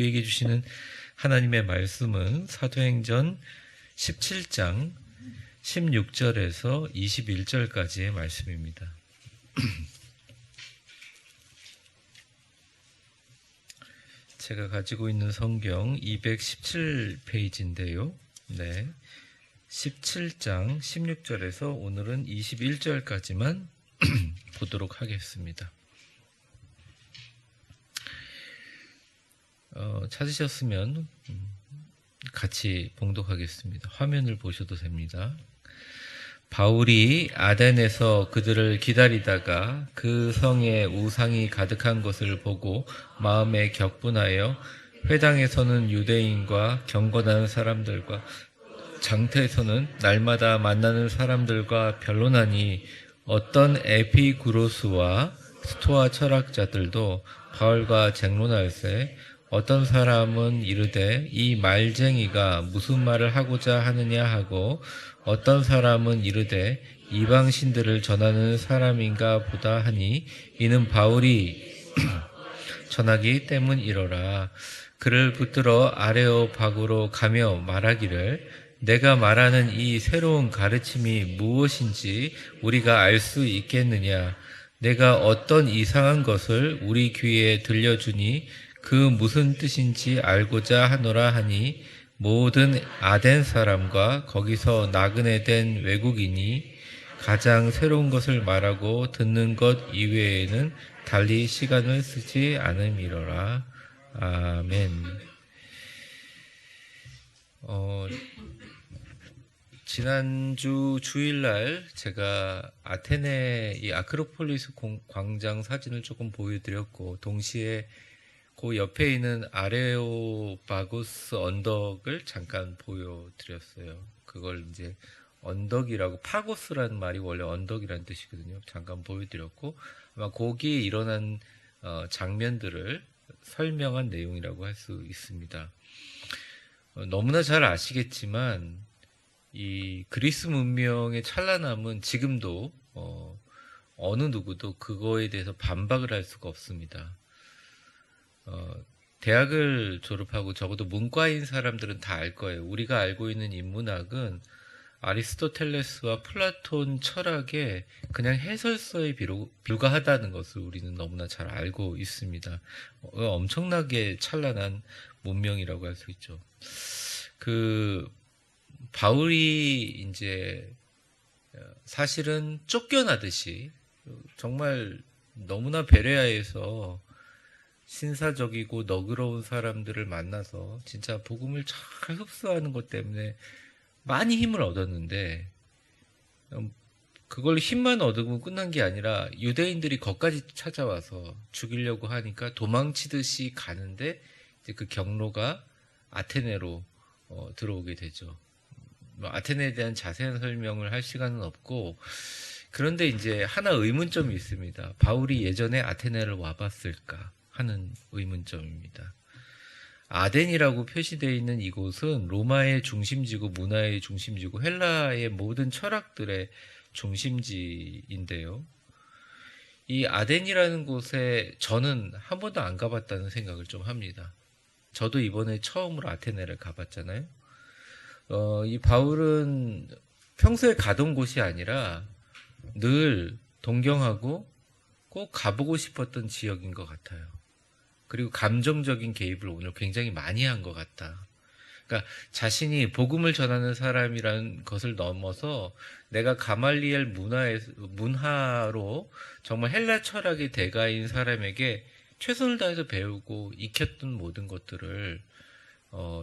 우리에게 주시는 하나님의 말씀은 사도행전 17장 16절에서 21절까지의 말씀입니다. 제가 가지고 있는 성경 217페이지인데요. 네. 17장 16절에서 오늘은 21절까지만 보도록 하겠습니다. 찾으셨으면 같이 봉독하겠습니다. 화면을 보셔도 됩니다. 바울이 아덴에서 그들을 기다리다가 그 성에 우상이 가득한 것을 보고 마음에 격분하여 회당에서는 유대인과 경건한 사람들과 장터에서는 날마다 만나는 사람들과 변론하니 어떤 에피구로스와 스토아 철학자들도 바울과 쟁론할세 어떤 사람은 이르되 이 말쟁이가 무슨 말을 하고자 하느냐 하고 어떤 사람은 이르되 이방 신들을 전하는 사람인가 보다 하니 이는 바울이 전하기 때문이로라. 그를 붙들어 아레오파고로 가며 말하기를 내가 말하는 이 새로운 가르침이 무엇인지 우리가 알 수 있겠느냐. 내가 어떤 이상한 것을 우리 귀에 들려주니 그 무슨 뜻인지 알고자 하노라 하니 모든 아덴 사람과 거기서 나그네 된 외국인이 가장 새로운 것을 말하고 듣는 것 이외에는 달리 시간을 쓰지 않음이로라. 아멘. 지난주 주일날 제가 아테네 이 아크로폴리스 광장 사진을 조금 보여드렸고 동시에 그 옆에 있는 아레오파고스 언덕을 잠깐 보여드렸어요. 그걸 이제 언덕이라고, 파고스라는 말이 원래 언덕이라는 뜻이거든요. 잠깐 보여드렸고 아마 거기에 일어난 장면들을 설명한 내용이라고 할 수 있습니다. 너무나 잘 아시겠지만 이 그리스 문명의 찬란함은 지금도 어느 누구도 그거에 대해서 반박을 할 수가 없습니다. 대학을 졸업하고 적어도 문과인 사람들은 다 알 거예요. 우리가 알고 있는 인문학은 아리스토텔레스와 플라톤 철학의 그냥 해설서에 불과하다는 것을 우리는 너무나 잘 알고 있습니다. 엄청나게 찬란한 문명이라고 할 수 있죠. 바울이 이제 사실은 쫓겨나듯이 정말 너무나 베레아에서 신사적이고 너그러운 사람들을 만나서 진짜 복음을 잘 흡수하는 것 때문에 많이 힘을 얻었는데 그걸 힘만 얻으면 끝난 게 아니라 유대인들이 거기까지 찾아와서 죽이려고 하니까 도망치듯이 가는데 이제 그 경로가 아테네로 들어오게 되죠. 아테네에 대한 자세한 설명을 할 시간은 없고, 그런데 이제 하나 의문점이 있습니다. 바울이 예전에 아테네를 와봤을까 하는 의문점입니다. 아덴이라고 표시되어 있는 이곳은 로마의 중심지고 문화의 중심지고 헬라의 모든 철학들의 중심지인데요. 이 아덴이라는 곳에 저는 한 번도 안 가봤다는 생각을 좀 합니다. 저도 이번에 처음으로 아테네를 가봤잖아요. 이 바울은 평소에 가던 곳이 아니라 늘 동경하고 꼭 가보고 싶었던 지역인 것 같아요. 그리고 감정적인 개입을 오늘 굉장히 많이 한 것 같다. 그러니까 자신이 복음을 전하는 사람이라는 것을 넘어서 내가 가말리엘 문화로 정말 헬라 철학의 대가인 사람에게 최선을 다해서 배우고 익혔던 모든 것들을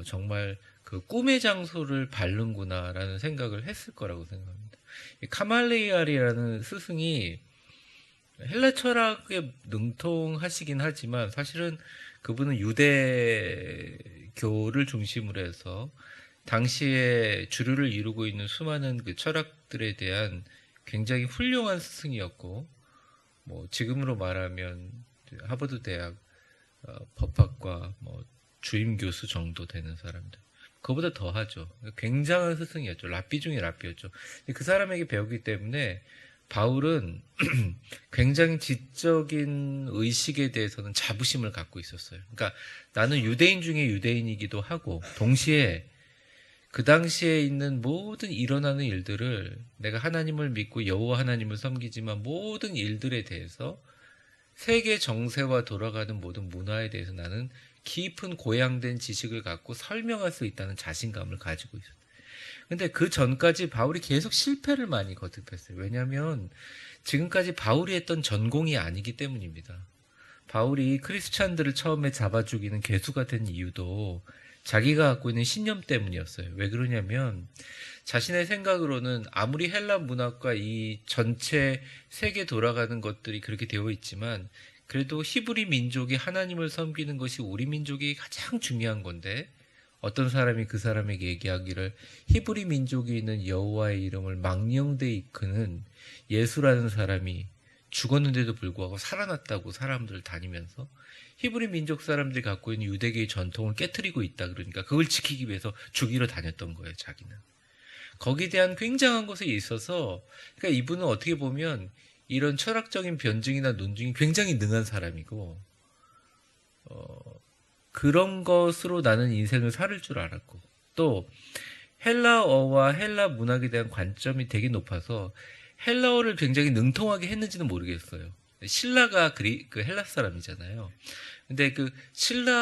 정말 그 꿈의 장소를 밟는구나라는 생각을 했을 거라고 생각합니다. 카말리알이라는 스승이 헬라 철학에 능통하시긴 하지만 사실은 그분은 유대교를 중심으로 해서 당시에 주류를 이루고 있는 수많은 그 철학들에 대한 굉장히 훌륭한 스승이었고, 뭐 지금으로 말하면 하버드 대학 법학과 뭐 주임 교수 정도 되는 사람들, 그거보다 더 하죠. 굉장한 스승이었죠. 랍비 중에 랍비였죠. 그 사람에게 배우기 때문에 바울은 굉장히 지적인 의식에 대해서는 자부심을 갖고 있었어요. 그러니까 나는 유대인 중에 유대인이기도 하고 동시에 그 당시에 있는 모든 일어나는 일들을 내가 하나님을 믿고 여호와 하나님을 섬기지만 모든 일들에 대해서 세계 정세와 돌아가는 모든 문화에 대해서 나는 깊은 고양된 지식을 갖고 설명할 수 있다는 자신감을 가지고 있어요. 근데 그 전까지 바울이 계속 실패를 많이 거듭했어요. 왜냐하면 지금까지 바울이 했던 전공이 아니기 때문입니다. 바울이 크리스찬들을 처음에 잡아 죽이는 괴수가 된 이유도 자기가 갖고 있는 신념 때문이었어요. 왜 그러냐면 자신의 생각으로는 아무리 헬라 문학과 이 전체 세계 돌아가는 것들이 그렇게 되어 있지만 그래도 히브리 민족이 하나님을 섬기는 것이 우리 민족이 가장 중요한 건데 어떤 사람이 그 사람에게 얘기하기를 히브리 민족이 있는 여호와의 이름을 망령되이 이끄는 예수라는 사람이 죽었는데도 불구하고 살아났다고 사람들 다니면서 히브리 민족 사람들이 갖고 있는 유대계의 전통을 깨트리고 있다 그러니까 그걸 지키기 위해서 죽이러 다녔던 거예요, 자기는. 거기에 대한 굉장한 것에 있어서 그러니까 이분은 어떻게 보면 이런 철학적인 변증이나 논증이 굉장히 능한 사람이고 그런 것으로 나는 인생을 살을 줄 알았고 또 헬라어와 헬라 문학에 대한 관점이 되게 높아서 헬라어를 굉장히 능통하게 했는지는 모르겠어요. 신라가 그 헬라 사람이잖아요. 근데 그 신라와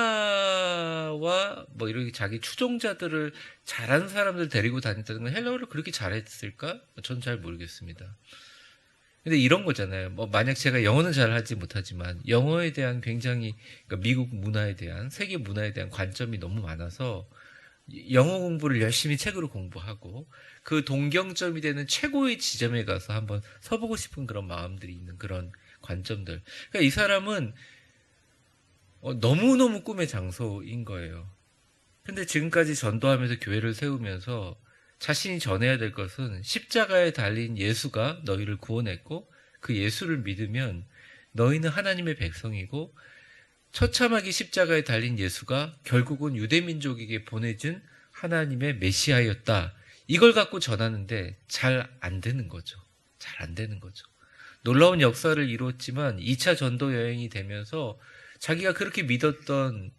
뭐 이렇게 자기 추종자들을 잘하는 사람들 데리고 다녔다는 건 헬라어를 그렇게 잘했을까? 전 잘 모르겠습니다. 근데 이런 거잖아요. 뭐 만약 제가 영어는 잘 하지 못하지만 영어에 대한 굉장히 그러니까 미국 문화에 대한 세계 문화에 대한 관점이 너무 많아서 영어 공부를 열심히 책으로 공부하고 그 동경점이 되는 최고의 지점에 가서 한번 서보고 싶은 그런 마음들이 있는 그런 관점들. 그러니까 이 사람은 너무너무 꿈의 장소인 거예요. 근데 지금까지 전도하면서 교회를 세우면서 자신이 전해야 될 것은 십자가에 달린 예수가 너희를 구원했고 그 예수를 믿으면 너희는 하나님의 백성이고 처참하게 십자가에 달린 예수가 결국은 유대민족에게 보내준 하나님의 메시아였다. 이걸 갖고 전하는데 잘 안 되는 거죠. 잘 안 되는 거죠. 놀라운 역사를 이루었지만 2차 전도 여행이 되면서 자기가 그렇게 믿었던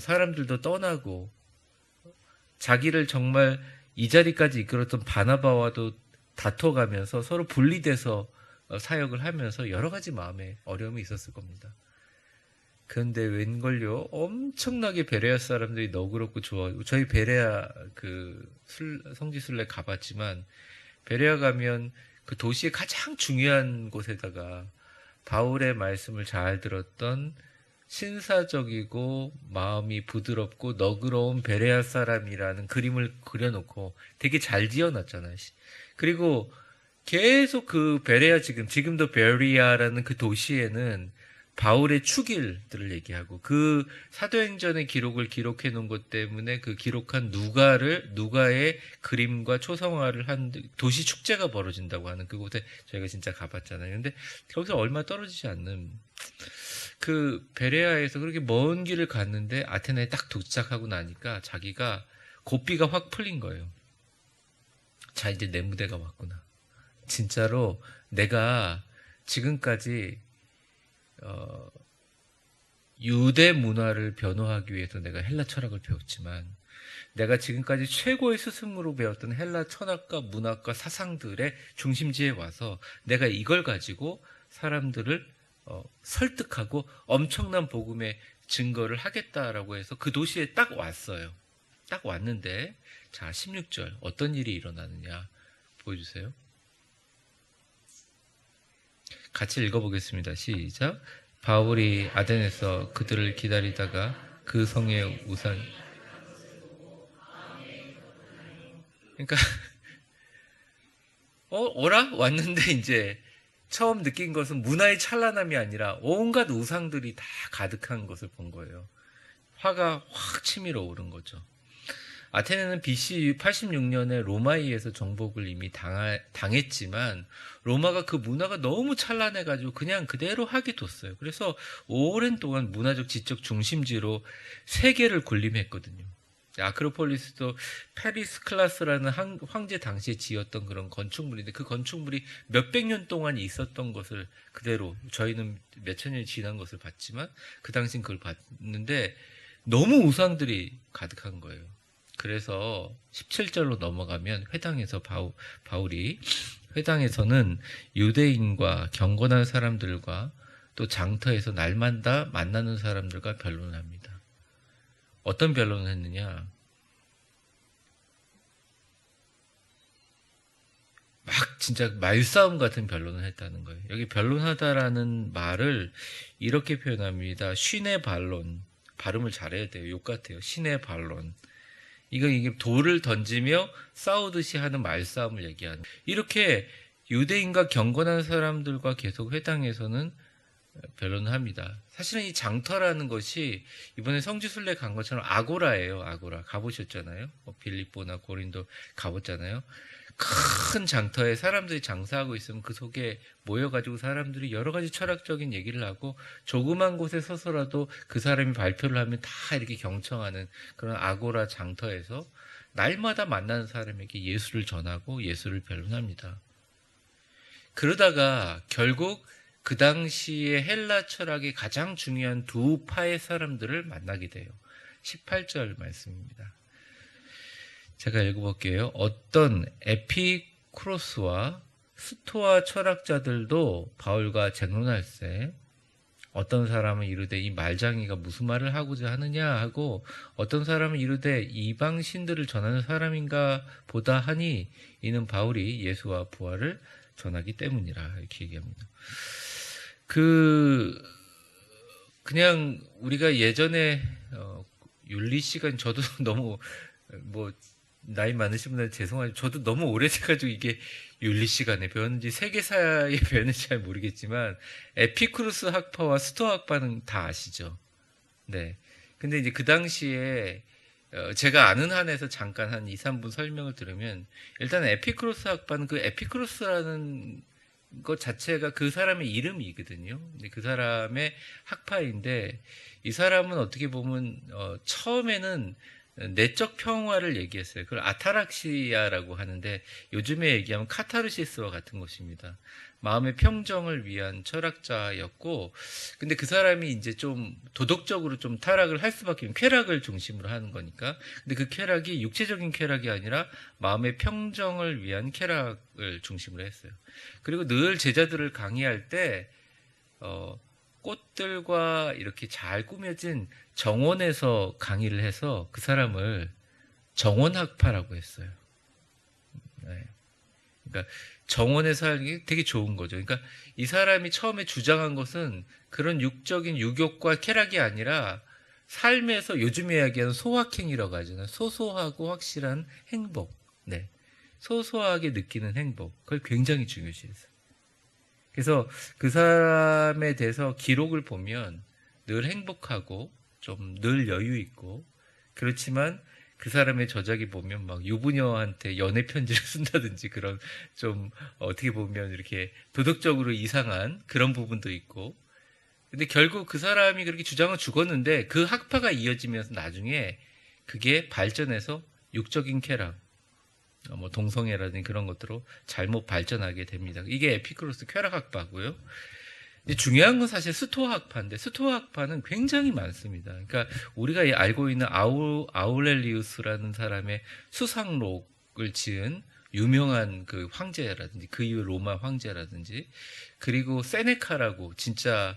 사람들도 떠나고 자기를 정말 이 자리까지 이끌었던 바나바와도 다퉈가면서 서로 분리돼서 사역을 하면서 여러 가지 마음에 어려움이 있었을 겁니다. 그런데 웬걸요? 엄청나게 베레아 사람들이 너그럽고 좋아하고 저희 베레아 그 성지순례 가봤지만 베레아 가면 그 도시의 가장 중요한 곳에다가 바울의 말씀을 잘 들었던 신사적이고 마음이 부드럽고 너그러운 베레아 사람이라는 그림을 그려놓고 되게 잘 지어놨잖아요. 그리고 계속 그 베레아 지금도 베리아라는 그 도시에는 바울의 축일들을 얘기하고 그 사도행전의 기록을 기록해 놓은 것 때문에 그 기록한 누가의 그림과 초상화를 한 도시 축제가 벌어진다고 하는 그곳에 저희가 진짜 가봤잖아요. 근데 거기서 얼마 떨어지지 않는 그 베레아에서 그렇게 먼 길을 갔는데 아테네에 딱 도착하고 나니까 자기가 고삐가 확 풀린 거예요. 자, 이제 내 무대가 왔구나. 진짜로 내가 지금까지 유대 문화를 변호하기 위해서 내가 헬라 철학을 배웠지만 내가 지금까지 최고의 스승으로 배웠던 헬라 철학과 문학과 사상들의 중심지에 와서 내가 이걸 가지고 사람들을 설득하고 엄청난 복음의 증거를 하겠다라고 해서 그 도시에 딱 왔어요. 딱 왔는데 자 16절 어떤 일이 일어나느냐 보여주세요. 같이 읽어보겠습니다. 시작. 바울이 아덴에서 그들을 기다리다가 그 성의 우산 그러니까 오라? 왔는데 이제 처음 느낀 것은 문화의 찬란함이 아니라 온갖 우상들이 다 가득한 것을 본 거예요. 화가 확 치밀어 오른 거죠. 아테네는 BC 86년에 로마에 의해서 정복을 이미 당했지만 로마가 그 문화가 너무 찬란해가지고 그냥 그대로 하게 뒀어요. 그래서 오랜 동안 문화적 지적 중심지로 세계를 군림했거든요. 아크로폴리스도 페리스 클라스라는 황제 당시에 지었던 그런 건축물인데 그 건축물이 몇백 년 동안 있었던 것을 그대로 저희는 몇천 년이 지난 것을 봤지만 그 당시엔 그걸 봤는데 너무 우상들이 가득한 거예요. 그래서 17절로 넘어가면 회당에서 바울이 회당에서는 유대인과 경건한 사람들과 또 장터에서 날마다 만나는 사람들과 변론을 합니다. 어떤 변론을 했느냐? 막 진짜 말싸움 같은 변론을 했다는 거예요. 여기 변론하다라는 말을 이렇게 표현합니다. 신의 반론. 발음을 잘해야 돼요. 욕 같아요. 신의 반론. 이게 돌을 던지며 싸우듯이 하는 말싸움을 얘기하는. 이렇게 유대인과 경건한 사람들과 계속 회당에서는 변론을 합니다. 사실은 이 장터라는 것이 이번에 성지순례 간 것처럼 아고라예요. 아고라. 가보셨잖아요. 빌립보나 고린도 가봤잖아요. 큰 장터에 사람들이 장사하고 있으면 그 속에 모여가지고 사람들이 여러 가지 철학적인 얘기를 하고 조그만 곳에 서서라도 그 사람이 발표를 하면 다 이렇게 경청하는 그런 아고라 장터에서 날마다 만나는 사람에게 예수를 전하고 예수를 변론합니다. 그러다가 결국 그 당시에 헬라 철학의 가장 중요한 두 파의 사람들을 만나게 돼요. 18절 말씀입니다. 제가 읽어볼게요. 어떤 에피쿠로스와 스토아 철학자들도 바울과 쟁론할세 어떤 사람은 이르되 이 말장이가 무슨 말을 하고자 하느냐 하고 어떤 사람은 이르되 이방 신들을 전하는 사람인가 보다 하니 이는 바울이 예수와 부활을 전하기 때문이라 이렇게 얘기합니다. 그냥 우리가 예전에 윤리 시간 저도 너무 나이 많으신 분들 죄송하지만 저도 너무 오래돼가지고 이게 윤리 시간에 배웠는지 세계사에 배웠는지 잘 모르겠지만 에피쿠로스 학파와 스토아 학파는 다 아시죠? 네. 근데 이제 그 당시에 제가 아는 한에서 잠깐 한 2, 3분 설명을 들으면 일단 에피쿠로스 학파는 그 에피쿠로스라는 것 자체가 그 사람의 이름이거든요. 근데 그 사람의 학파인데 이 사람은 어떻게 보면 처음에는 내적 평화를 얘기했어요. 그걸 아타락시아라고 하는데 요즘에 얘기하면 카타르시스와 같은 것입니다. 마음의 평정을 위한 철학자였고, 근데 그 사람이 이제 좀 도덕적으로 좀 타락을 할 수밖에 없는 쾌락을 중심으로 하는 거니까. 근데 그 쾌락이 육체적인 쾌락이 아니라 마음의 평정을 위한 쾌락을 중심으로 했어요. 그리고 늘 제자들을 강의할 때 꽃들과 이렇게 잘 꾸며진 정원에서 강의를 해서 그 사람을 정원학파라고 했어요. 네. 그러니까 정원에 살기 되게 좋은 거죠. 그러니까 이 사람이 처음에 주장한 것은 그런 육적인 유욕과 쾌락이 아니라 삶에서 요즘 이야기하는 소확행이라고 하잖아요. 소소하고 확실한 행복. 네. 소소하게 느끼는 행복. 그걸 굉장히 중요시했어요. 그래서 그 사람에 대해서 기록을 보면 늘 행복하고 좀 늘 여유 있고 그렇지만 그 사람의 저작이 보면 막 유부녀한테 연애 편지를 쓴다든지 그런 좀 어떻게 보면 이렇게 도덕적으로 이상한 그런 부분도 있고 근데 결국 그 사람이 그렇게 주장을 죽었는데 그 학파가 이어지면서 나중에 그게 발전해서 육적인 쾌락 동성애라든지 그런 것들로 잘못 발전하게 됩니다. 이게 에피쿠로스 쾌락학파고요. 중요한 건 사실 스토아학파인데 스토아학파는 굉장히 많습니다. 그러니까 우리가 알고 있는 아우렐리우스라는 사람의 수상록을 지은 유명한 그 황제라든지 그 이후 로마 황제라든지 그리고 세네카라고 진짜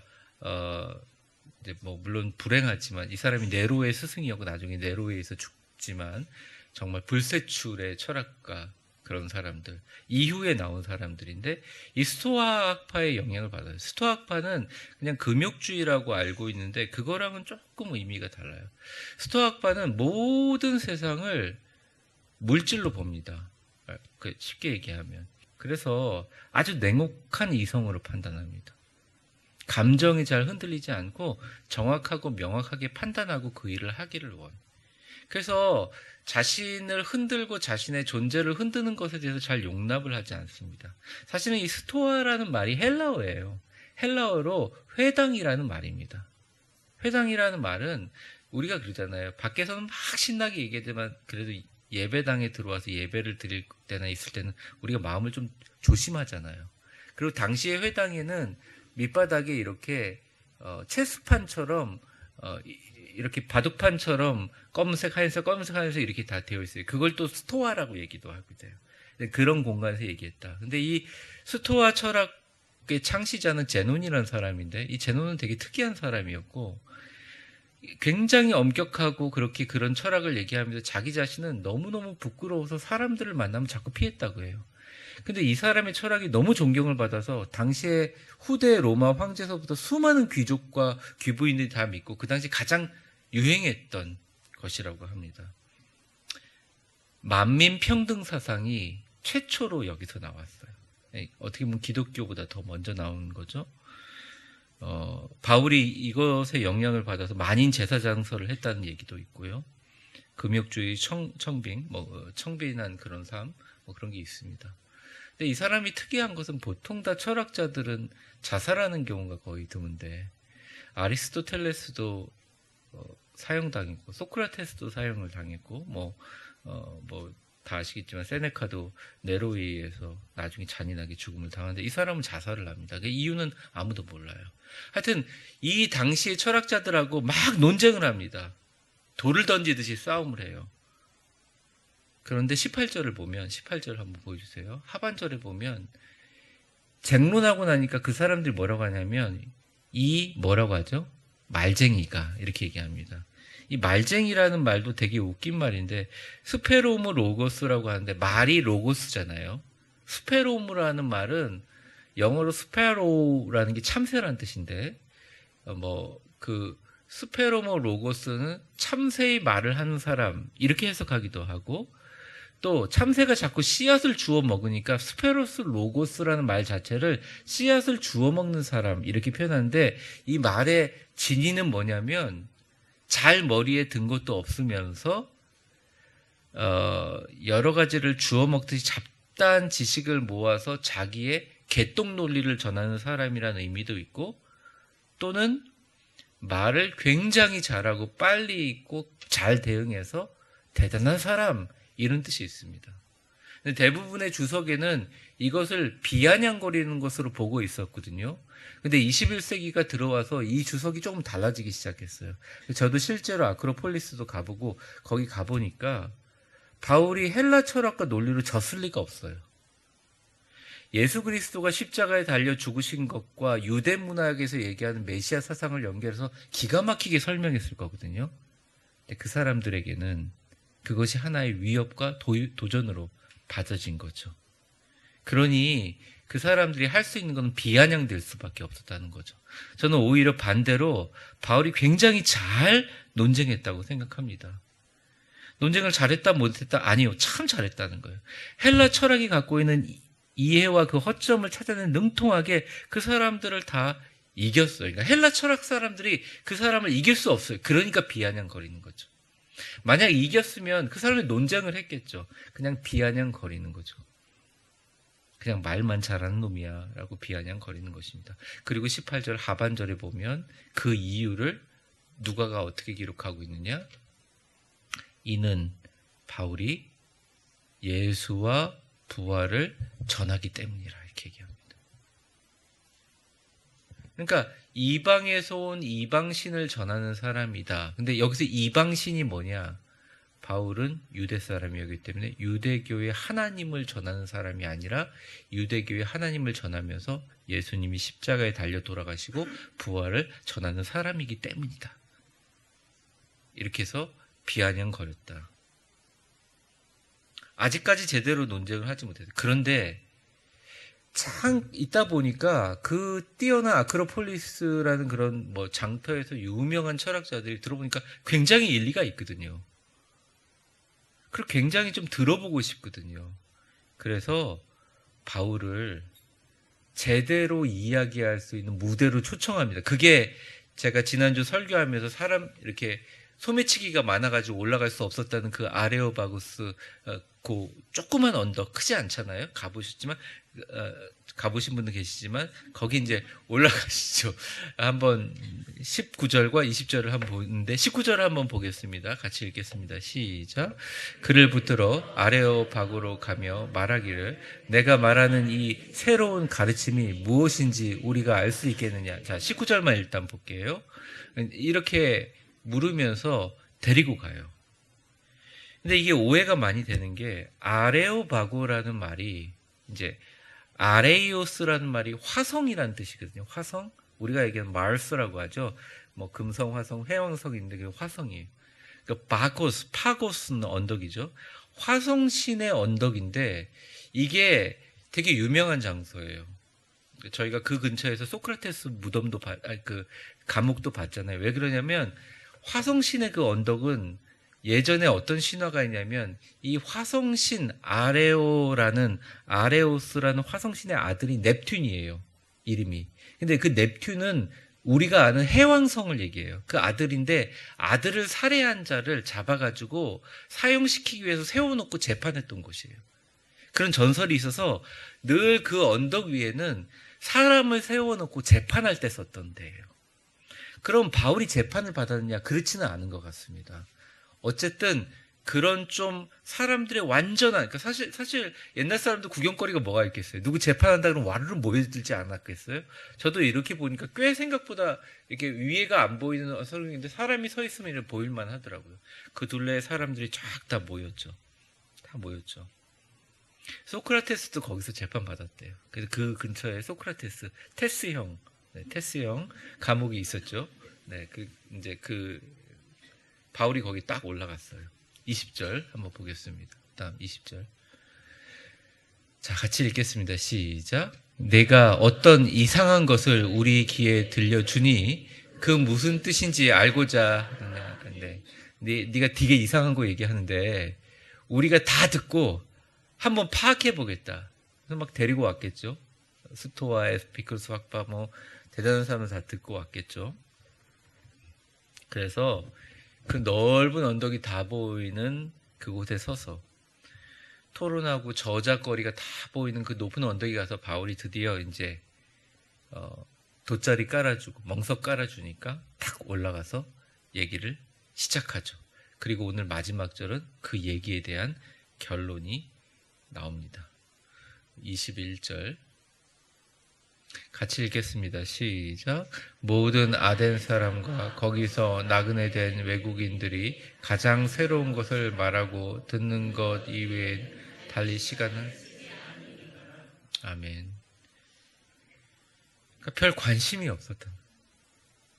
이제 물론 불행하지만 이 사람이 네로의 스승이었고 나중에 네로에서 죽지만 정말 불세출의 철학가 그런 사람들 이후에 나온 사람들인데 이 스토아학파의 영향을 받아요. 스토아학파는 그냥 금욕주의라고 알고 있는데 그거랑은 조금 의미가 달라요. 스토아학파는 모든 세상을 물질로 봅니다. 쉽게 얘기하면 그래서 아주 냉혹한 이성으로 판단합니다. 감정이 잘 흔들리지 않고 정확하고 명확하게 판단하고 그 일을 하기를 원. 그래서 자신을 흔들고 자신의 존재를 흔드는 것에 대해서 잘 용납을 하지 않습니다. 사실은 이 스토아라는 말이 헬라어예요. 헬라어로 회당이라는 말입니다. 회당이라는 말은 우리가 그러잖아요. 밖에서는 막 신나게 얘기하지만 그래도 예배당에 들어와서 예배를 드릴 때나 있을 때는 우리가 마음을 좀 조심하잖아요. 그리고 당시의 회당에는 밑바닥에 이렇게 체스판처럼 이렇게 바둑판처럼 검은색, 하얀색, 검은색, 하얀색 이렇게 다 되어 있어요. 그걸 또 스토아라고 얘기도 하고 돼요. 그런 공간에서 얘기했다. 근데 이 스토아 철학의 창시자는 제논이라는 사람인데 이 제논은 되게 특이한 사람이었고 굉장히 엄격하고 그렇게 그런 철학을 얘기하면서 자기 자신은 너무너무 부끄러워서 사람들을 만나면 자꾸 피했다고 해요. 근데 이 사람의 철학이 너무 존경을 받아서 당시에 후대 로마 황제서부터 수많은 귀족과 귀부인들이 다 믿고 그 당시 가장 유행했던 것이라고 합니다. 만민 평등 사상이 최초로 여기서 나왔어요. 어떻게 보면 기독교보다 더 먼저 나온 거죠. 바울이 이것에 영향을 받아서 만인 제사장서를 했다는 얘기도 있고요. 금욕주의, 청빈한 그런 삶, 그런 게 있습니다. 근데 이 사람이 특이한 것은 보통 다 철학자들은 자살하는 경우가 거의 드문데, 아리스토텔레스도 사형당했고, 소크라테스도 사형을 당했고, 다 아시겠지만 세네카도 네로에 의해서 나중에 잔인하게 죽음을 당하는데 이 사람은 자살을 합니다. 그 이유는 아무도 몰라요. 하여튼 이 당시의 철학자들하고 막 논쟁을 합니다. 돌을 던지듯이 싸움을 해요. 그런데 18절 한번 보여주세요. 하반절에 보면 쟁론하고 나니까 그 사람들이 뭐라고 하냐면 뭐라고 하죠? 말쟁이가 이렇게 얘기합니다. 이 말쟁이라는 말도 되게 웃긴 말인데 스페로무 로고스라고 하는데 말이 로고스잖아요. 스페로무라는 말은 영어로 스페로우라는 게 참새라는 뜻인데 스페로무 로고스는 참새의 말을 하는 사람 이렇게 해석하기도 하고 또 참새가 자꾸 씨앗을 주워 먹으니까 스페로스 로고스라는 말 자체를 씨앗을 주워 먹는 사람 이렇게 표현하는데 이 말의 진의는 뭐냐면 잘 머리에 든 것도 없으면서 여러 가지를 주워 먹듯이 잡다한 지식을 모아서 자기의 개똥 논리를 전하는 사람이라는 의미도 있고 또는 말을 굉장히 잘하고 빨리 읽고 잘 대응해서 대단한 사람 이런 뜻이 있습니다. 근데 대부분의 주석에는 이것을 비아냥거리는 것으로 보고 있었거든요. 근데 21세기가 들어와서 이 주석이 조금 달라지기 시작했어요. 저도 실제로 아크로폴리스도 가보고 거기 가보니까 바울이 헬라 철학과 논리로 졌을 리가 없어요. 예수 그리스도가 십자가에 달려 죽으신 것과 유대 문학에서 얘기하는 메시아 사상을 연결해서 기가 막히게 설명했을 거거든요. 근데 그 사람들에게는 그것이 하나의 위협과 도전으로 받아진 거죠. 그러니 그 사람들이 할 수 있는 건 비아냥될 수밖에 없었다는 거죠. 저는 오히려 반대로 바울이 굉장히 잘 논쟁했다고 생각합니다. 논쟁을 잘했다 못했다? 아니요. 참 잘했다는 거예요. 헬라 철학이 갖고 있는 이해와 그 허점을 찾아내는 능통하게 그 사람들을 다 이겼어요. 그러니까 헬라 철학 사람들이 그 사람을 이길 수 없어요. 그러니까 비아냥거리는 거죠. 만약 이겼으면 그 사람이 논쟁을 했겠죠. 그냥 비아냥거리는 거죠. 그냥 말만 잘하는 놈이야 라고 비아냥거리는 것입니다. 그리고 18절 하반절에 보면 그 이유를 누가가 어떻게 기록하고 있느냐? 이는 바울이 예수와 부활을 전하기 때문이라 이렇게 얘기합니다. 그러니까 이방에서 온 이방신을 전하는 사람이다. 근데 여기서 이방신이 뭐냐? 바울은 유대 사람이었기 때문에 유대교의 하나님을 전하는 사람이 아니라 유대교의 하나님을 전하면서 예수님이 십자가에 달려 돌아가시고 부활을 전하는 사람이기 때문이다. 이렇게 해서 비아냥거렸다. 아직까지 제대로 논쟁을 하지 못했어요. 그런데 참 있다 보니까 그 뛰어난 아크로폴리스라는 그런 장터에서 유명한 철학자들이 들어보니까 굉장히 일리가 있거든요. 그리고 굉장히 좀 들어보고 싶거든요. 그래서 바울을 제대로 이야기할 수 있는 무대로 초청합니다. 그게 제가 지난주 설교하면서 사람 이렇게 소매치기가 많아가지고 올라갈 수 없었다는 그 아레오바구스 그 조그만 언덕 크지 않잖아요. 가보신 분도 계시지만 거기 이제 올라가시죠. 한번 19절과 20절을 한번 보는데 19절을 한번 보겠습니다. 같이 읽겠습니다. 시작. 그를 붙들어 아레오바구로 가며 말하기를 내가 말하는 이 새로운 가르침이 무엇인지 우리가 알 수 있겠느냐. 자, 19절만 일단 볼게요. 이렇게 물으면서 데리고 가요. 근데 이게 오해가 많이 되는 게 아레오바고라는 말이 이제 아레이오스라는 말이 화성이라는 뜻이거든요. 화성? 우리가 얘기하는 마르스라고 하죠. 뭐 금성, 화성, 회왕성인데 그게 화성이에요. 그러니까 파고스는 언덕이죠. 화성신의 언덕인데 이게 되게 유명한 장소예요. 저희가 그 근처에서 소크라테스 무덤도 그 감옥도 봤잖아요. 왜 그러냐면 화성신의 그 언덕은 예전에 어떤 신화가 있냐면 이 화성신 아레오스라는 화성신의 아들이 넵튠이에요. 이름이. 근데 그 넵튠은 우리가 아는 해왕성을 얘기해요. 그 아들인데 아들을 살해한 자를 잡아가지고 사형시키기 위해서 세워놓고 재판했던 곳이에요. 그런 전설이 있어서 늘 그 언덕 위에는 사람을 세워놓고 재판할 때 썼던 데예요. 그럼 바울이 재판을 받았느냐? 그렇지는 않은 것 같습니다. 어쨌든 그런 좀 사람들의 완전한, 그러니까 사실 옛날 사람도 구경거리가 뭐가 있겠어요? 누구 재판한다 그러면 와르르 모여들지 않았겠어요? 저도 이렇게 보니까 꽤 생각보다 이렇게 위에가 안 보이는 설경인데 사람이 서 있으면 보일만 하더라고요. 그 둘레에 사람들이 쫙 다 모였죠. 다 모였죠. 소크라테스도 거기서 재판 받았대요. 그래서 그 근처에 소크라테스, 테스형 감옥이 있었죠. 네, 이제 바울이 거기 딱 올라갔어요. 20절 한번 보겠습니다. 다음 20절. 자, 같이 읽겠습니다. 시작. 내가 어떤 이상한 것을 우리 귀에 들려주니 그 무슨 뜻인지 알고자 하는데, 네가 되게 이상한 거 얘기하는데 우리가 다 듣고 한번 파악해 보겠다. 그래서 막 데리고 왔겠죠. 스토아, 에스피크루스 학파 뭐 대단한 사람을 다 듣고 왔겠죠. 그래서 그 넓은 언덕이 다 보이는 그곳에 서서 토론하고 저작거리가 다 보이는 그 높은 언덕에 가서 바울이 드디어 이제 돗자리 깔아주고 멍석 깔아주니까 탁 올라가서 얘기를 시작하죠. 그리고 오늘 마지막 절은 그 얘기에 대한 결론이 나옵니다. 21절 같이 읽겠습니다. 시작. 모든 아덴 사람과 거기서 나그네 된 외국인들이 가장 새로운 것을 말하고 듣는 것 이외에 달리 시간은 아멘. 그러니까 별 관심이 없었던.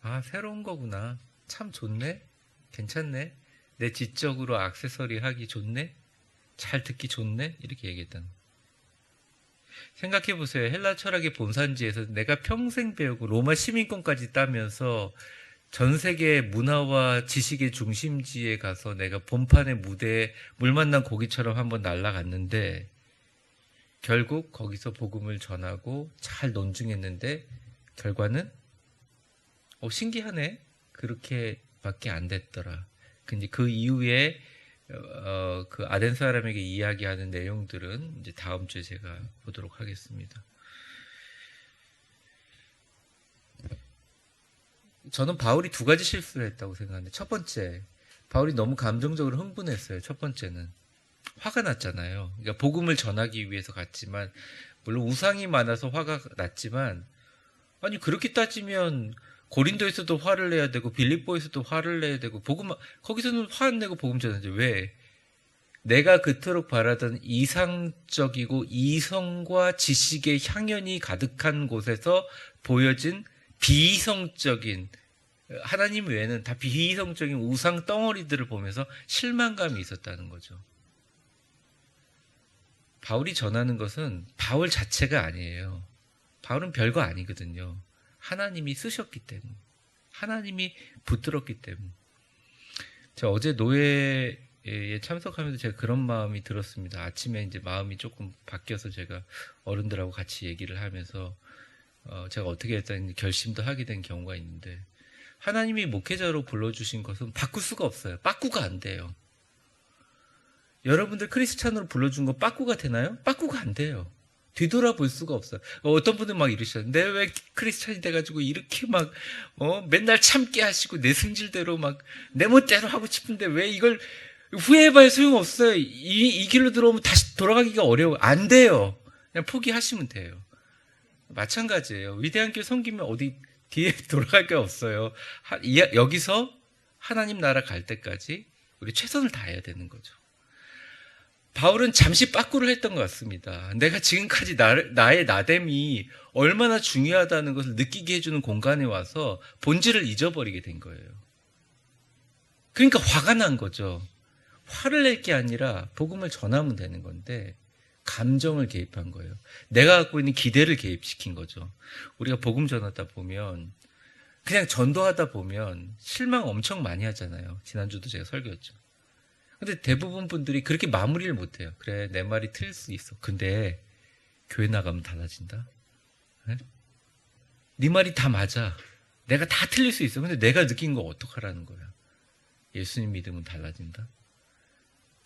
아, 새로운 거구나. 참 좋네. 괜찮네. 내 지적으로 액세서리 하기 좋네. 잘 듣기 좋네. 이렇게 얘기했던. 생각해 보세요. 헬라 철학의 본산지에서 내가 평생 배우고 로마 시민권까지 따면서 전 세계 문화와 지식의 중심지에 가서 내가 본판의 무대에 물 만난 고기처럼 한번 날아갔는데 결국 거기서 복음을 전하고 잘 논증했는데 결과는 신기하네. 그렇게밖에 안 됐더라. 근데 그 이후에 그 아덴 사람에게 이야기하는 내용들은 이제 다음 주에 제가 보도록 하겠습니다. 저는 바울이 두 가지 실수를 했다고 생각하는데 첫 번째, 바울이 너무 감정적으로 흥분했어요. 첫 번째는 화가 났잖아요. 그러니까 복음을 전하기 위해서 갔지만 물론 우상이 많아서 화가 났지만 아니 그렇게 따지면 고린도에서도 화를 내야 되고 빌립보에서도 화를 내야 되고 거기서는 화 안 내고 복음 전하죠. 왜? 내가 그토록 바라던 이상적이고 이성과 지식의 향연이 가득한 곳에서 보여진 비이성적인 하나님 외에는 다 비이성적인 우상 덩어리들을 보면서 실망감이 있었다는 거죠. 바울이 전하는 것은 바울 자체가 아니에요. 바울은 별거 아니거든요. 하나님이 쓰셨기 때문에, 하나님이 붙들었기 때문에. 제가 어제 노예에 참석하면서 제가 그런 마음이 들었습니다. 아침에 이제 마음이 조금 바뀌어서 제가 어른들하고 같이 얘기를 하면서 제가 어떻게 했다는 결심도 하게 된 경우가 있는데 하나님이 목회자로 불러주신 것은 바꿀 수가 없어요. 빠꾸가 안 돼요. 여러분들 크리스찬으로 불러준 거 빠꾸가 되나요? 빠꾸가 안 돼요. 뒤돌아볼 수가 없어요. 어떤 분들 막 이러시잖아요. 내가 왜 크리스찬이 돼가지고 이렇게 막 맨날 참게 하시고 내 승질대로 막 내 멋대로 하고 싶은데 왜 이걸 후회해봐야 소용없어요. 이 길로 들어오면 다시 돌아가기가 어려워요. 안 돼요. 그냥 포기하시면 돼요. 마찬가지예요. 위대한 교회 섬기면 어디 뒤에 돌아갈 게 없어요. 여기서 하나님 나라 갈 때까지 우리 최선을 다해야 되는 거죠. 바울은 잠시 빠꾸를 했던 것 같습니다. 내가 지금까지 나의 나됨이 얼마나 중요하다는 것을 느끼게 해주는 공간에 와서 본질을 잊어버리게 된 거예요. 그러니까 화가 난 거죠. 화를 낼 게 아니라 복음을 전하면 되는 건데 감정을 개입한 거예요. 내가 갖고 있는 기대를 개입시킨 거죠. 우리가 복음 전하다 보면 그냥 전도하다 보면 실망 엄청 많이 하잖아요. 지난주도 제가 설교했죠. 근데 대부분 분들이 그렇게 마무리를 못해요. 그래, 내 말이 틀릴 수 있어. 근데 교회 나가면 달라진다. 네 말이 다 맞아. 내가 다 틀릴 수 있어. 근데 내가 느낀 거 어떡하라는 거야. 예수님 믿으면 달라진다.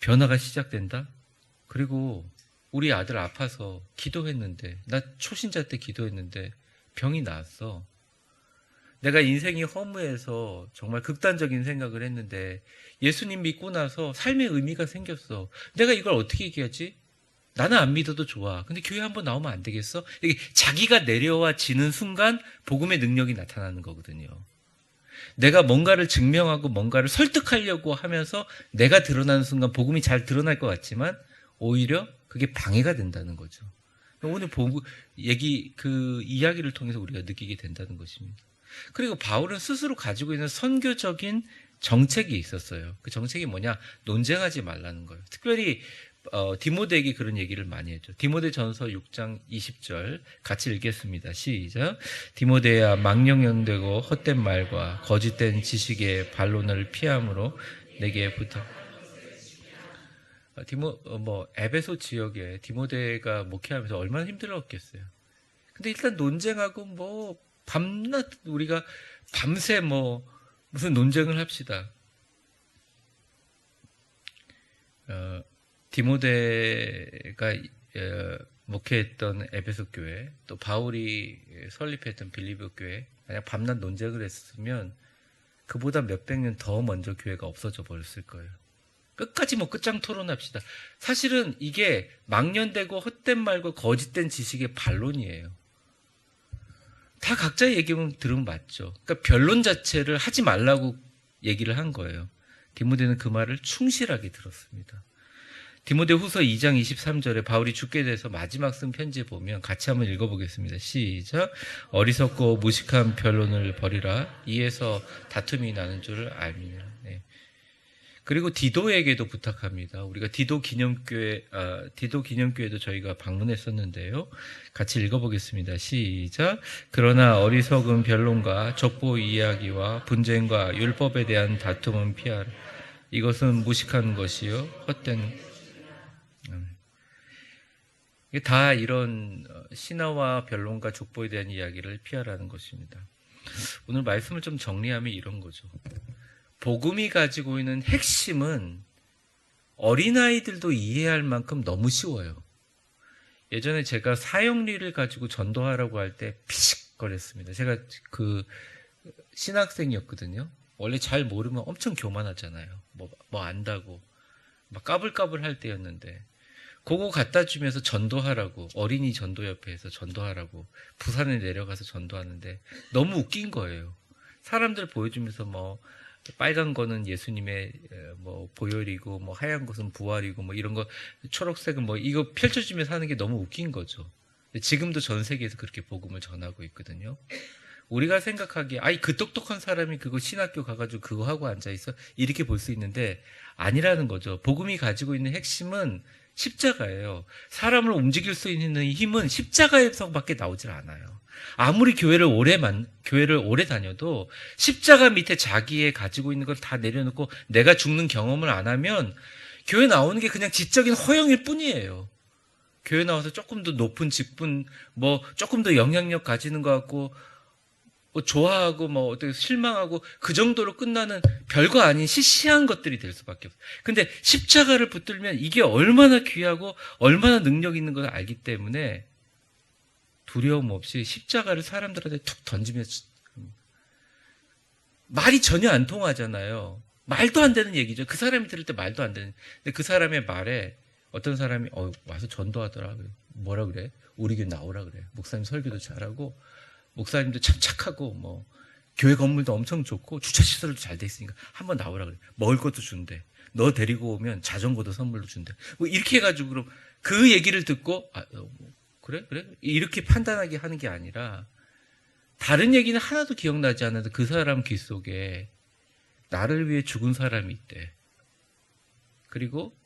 변화가 시작된다. 그리고 우리 아들 아파서 기도했는데, 나 초신자 때 기도했는데 병이 나았어. 내가 인생이 허무해서 정말 극단적인 생각을 했는데 예수님 믿고 나서 삶의 의미가 생겼어. 내가 이걸 어떻게 얘기하지? 나는 안 믿어도 좋아. 근데 교회 한번 나오면 안 되겠어? 이게 자기가 내려와지는 순간 복음의 능력이 나타나는 거거든요. 내가 뭔가를 증명하고 뭔가를 설득하려고 하면서 내가 드러나는 순간 복음이 잘 드러날 것 같지만 오히려 그게 방해가 된다는 거죠. 오늘 그 이야기를 통해서 우리가 느끼게 된다는 것입니다. 그리고 바울은 스스로 가지고 있는 선교적인 정책이 있었어요. 그 정책이 뭐냐? 논쟁하지 말라는 거예요. 특별히 디모데에게 그런 얘기를 많이 했죠. 디모데전서 6장 20절 같이 읽겠습니다. 시작. 디모데야, 망령영되고 헛된 말과 거짓된 지식의 반론을 피함으로 내게 부탁. 에베소 지역에 디모데가 목회하면서 얼마나 힘들었겠어요. 근데 일단 논쟁하고 밤낮 우리가 밤새 무슨 논쟁을 합시다. 디모데가 목회했던 에베소 교회, 또 바울이 설립했던 빌립보 교회, 만약 밤낮 논쟁을 했으면 그보다 몇백 년 더 먼저 교회가 없어져 버렸을 거예요. 끝까지 끝장 토론합시다. 사실은 이게 망년되고 헛된 말과 거짓된 지식의 반론이에요. 다 각자의 얘기만 들으면 맞죠. 그러니까 변론 자체를 하지 말라고 얘기를 한 거예요. 디모데는 그 말을 충실하게 들었습니다. 디모데 후서 2장 23절에 바울이 죽게 돼서 마지막 쓴 편지에 보면 같이 한번 읽어보겠습니다. 시작. 어리석고 무식한 변론을 버리라. 이에서 다툼이 나는 줄 알미냐. 네. 그리고 디도에게도 부탁합니다. 우리가 디도 기념교회도 저희가 방문했었는데요. 같이 읽어보겠습니다. 시작. 그러나 어리석은 변론과 족보 이야기와 분쟁과 율법에 대한 다툼은 피하라. 이것은 무식한 것이요 헛된. 다 이런 신화와 변론과 족보에 대한 이야기를 피하라는 것입니다. 오늘 말씀을 좀 정리하면 이런 거죠. 복음이 가지고 있는 핵심은 어린아이들도 이해할 만큼 너무 쉬워요. 예전에 제가 사형리를 가지고 전도하라고 할 때 피식거렸습니다. 제가 신학생이었거든요. 원래 잘 모르면 엄청 교만하잖아요. 뭐 안다고 막 까불까불 할 때였는데 그거 갖다 주면서 전도하라고, 어린이 전도협회에서 전도하라고 부산에 내려가서 전도하는데 너무 웃긴 거예요. 사람들 보여주면서 빨간 거는 예수님의 보혈이고 하얀 것은 부활이고 이런 거, 초록색은 이거 펼쳐주면서 하는 게 너무 웃긴 거죠. 지금도 전 세계에서 그렇게 복음을 전하고 있거든요. 우리가 생각하기에 그 똑똑한 사람이 그거 신학교 가가지고 그거 하고 앉아있어? 이렇게 볼 수 있는데 아니라는 거죠. 복음이 가지고 있는 핵심은 십자가예요. 사람을 움직일 수 있는 힘은 십자가에서밖에 나오질 않아요. 아무리 교회를 오래 다녀도 십자가 밑에 자기의 가지고 있는 걸 다 내려놓고 내가 죽는 경험을 안 하면 교회 나오는 게 그냥 지적인 허영일 뿐이에요. 교회 나와서 조금 더 높은 직분, 조금 더 영향력 가지는 것 같고, 뭐 좋아하고 뭐 어떻게 실망하고 그 정도로 끝나는 별거 아닌 시시한 것들이 될 수밖에 없어요. 근데 십자가를 붙들면 이게 얼마나 귀하고 얼마나 능력 있는 걸 알기 때문에 두려움 없이 십자가를 사람들한테 툭 던지면 말이 전혀 안 통하잖아요. 말도 안 되는 얘기죠. 그 사람이 들을 때 말도 안 되는. 근데 그 사람의 말에 어떤 사람이 와서 전도하더라. 뭐라 그래? 우리 교회 나오라 그래. 목사님 설교도 잘하고 목사님도 참 착하고 뭐 교회 건물도 엄청 좋고 주차 시설도 잘 돼 있으니까 한번 나오라 그래. 먹을 것도 준대. 너 데리고 오면 자전거도 선물로 준대. 뭐 이렇게 해가지고 그럼 그 얘기를 듣고 그래 이렇게 판단하게 하는 게 아니라 다른 얘기는 하나도 기억나지 않아도 그 사람 귀 속에 나를 위해 죽은 사람이 있대. 그리고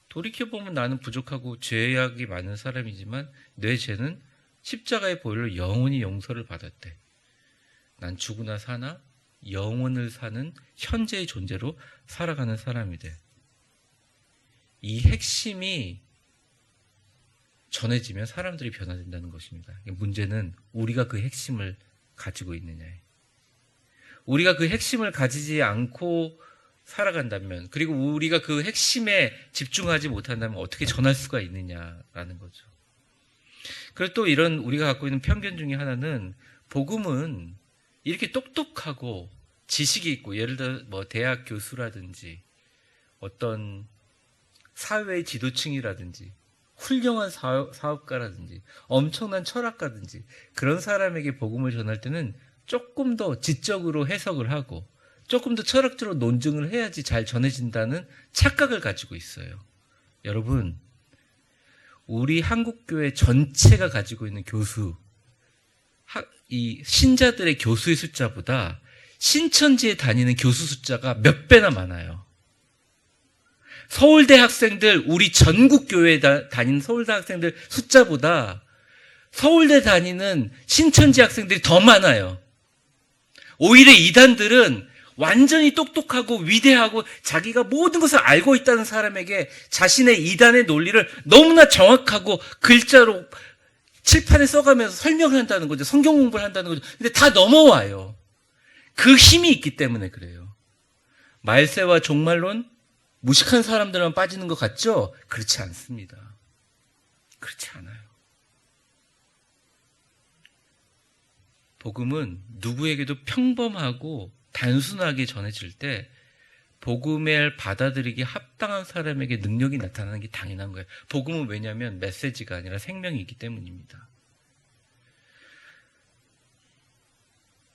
돌이켜보면 나는 부족하고 죄악이 많은 사람이지만 내 죄는 십자가의 보혈로 영원히 용서를 받았대. 난 죽으나 사나 영원을 사는 현재의 존재로 살아가는 사람이 돼. 이 핵심이 전해지면 사람들이 변화된다는 것입니다. 문제는 우리가 그 핵심을 가지고 있느냐예요. 우리가 그 핵심을 가지지 않고 살아간다면, 그리고 우리가 그 핵심에 집중하지 못한다면 어떻게 전할 수가 있느냐라는 거죠. 그리고 또 이런 우리가 갖고 있는 편견 중에 하나는 복음은 이렇게 똑똑하고 지식이 있고, 예를 들어 뭐 대학 교수라든지 어떤 사회의 지도층이라든지 훌륭한 사업가라든지 엄청난 철학가든지 그런 사람에게 복음을 전할 때는 조금 더 지적으로 해석을 하고 조금 더 철학적으로 논증을 해야지 잘 전해진다는 착각을 가지고 있어요. 여러분, 우리 한국교회 전체가 가지고 있는 이 신자들의 교수의 숫자보다 신천지에 다니는 교수 숫자가 몇 배나 많아요. 서울대 학생들, 우리 전국 교회에 다니는 서울대 학생들 숫자보다 서울대 다니는 신천지 학생들이 더 많아요. 오히려 이단들은 완전히 똑똑하고 위대하고 자기가 모든 것을 알고 있다는 사람에게 자신의 이단의 논리를 너무나 정확하고 글자로 칠판에 써가면서 설명을 한다는 거죠. 성경 공부를 한다는 거죠. 근데 다 넘어와요. 그 힘이 있기 때문에 그래요. 말세와 종말론 무식한 사람들만 빠지는 것 같죠? 그렇지 않습니다. 그렇지 않아요. 복음은 누구에게도 평범하고 단순하게 전해질 때 복음을 받아들이기 합당한 사람에게 능력이 나타나는 게 당연한 거예요. 복음은 왜냐하면 메시지가 아니라 생명이기 때문입니다.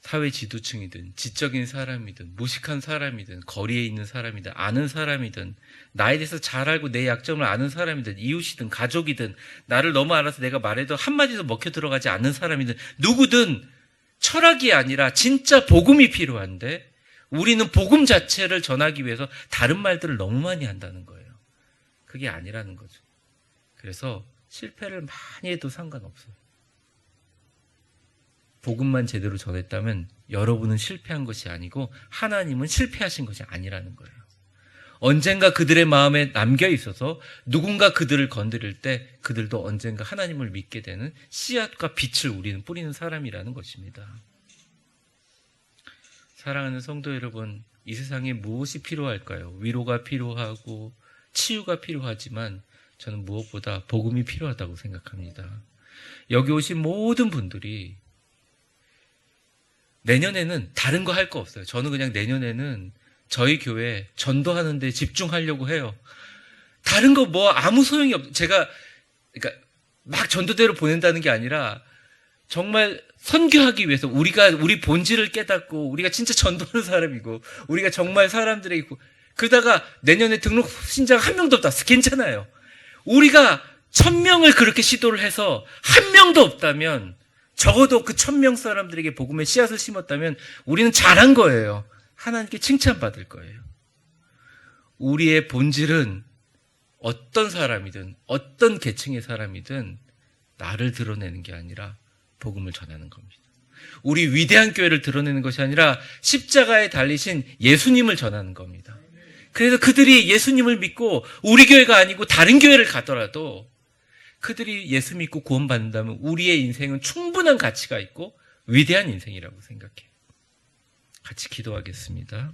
사회 지도층이든 지적인 사람이든 무식한 사람이든 거리에 있는 사람이든 아는 사람이든 나에 대해서 잘 알고 내 약점을 아는 사람이든 이웃이든 가족이든 나를 너무 알아서 내가 말해도 한마디도 먹혀 들어가지 않는 사람이든 누구든 철학이 아니라 진짜 복음이 필요한데 우리는 복음 자체를 전하기 위해서 다른 말들을 너무 많이 한다는 거예요. 그게 아니라는 거죠. 그래서 실패를 많이 해도 상관없어요. 복음만 제대로 전했다면 여러분은 실패한 것이 아니고 하나님은 실패하신 것이 아니라는 거예요. 언젠가 그들의 마음에 남겨 있어서 누군가 그들을 건드릴 때 그들도 언젠가 하나님을 믿게 되는 씨앗과 빛을 우리는 뿌리는 사람이라는 것입니다. 사랑하는 성도 여러분, 이 세상에 무엇이 필요할까요? 위로가 필요하고 치유가 필요하지만 저는 무엇보다 복음이 필요하다고 생각합니다. 여기 오신 모든 분들이 내년에는 다른 거 할 거 없어요. 저는 그냥 내년에는 저희 교회 전도하는 데 집중하려고 해요. 다른 거 뭐 아무 소용이 없어요. 그러니까 막 전도대로 보낸다는 게 아니라 정말 선교하기 위해서 우리 본질을 깨닫고 우리가 진짜 전도하는 사람이고 우리가 정말 사람들에게 그러다가 내년에 등록 신자가 한 명도 없다. 괜찮아요. 우리가 1000명을 그렇게 시도를 해서 한 명도 없다면 적어도 그 1000명 사람들에게 복음의 씨앗을 심었다면 우리는 잘한 거예요. 하나님께 칭찬받을 거예요. 우리의 본질은 어떤 사람이든 어떤 계층의 사람이든 나를 드러내는 게 아니라 복음을 전하는 겁니다. 우리 위대한 교회를 드러내는 것이 아니라 십자가에 달리신 예수님을 전하는 겁니다. 그래서 그들이 예수님을 믿고 우리 교회가 아니고 다른 교회를 가더라도 그들이 예수 믿고 구원받는다면 우리의 인생은 충분한 가치가 있고 위대한 인생이라고 생각해요. 같이 기도하겠습니다.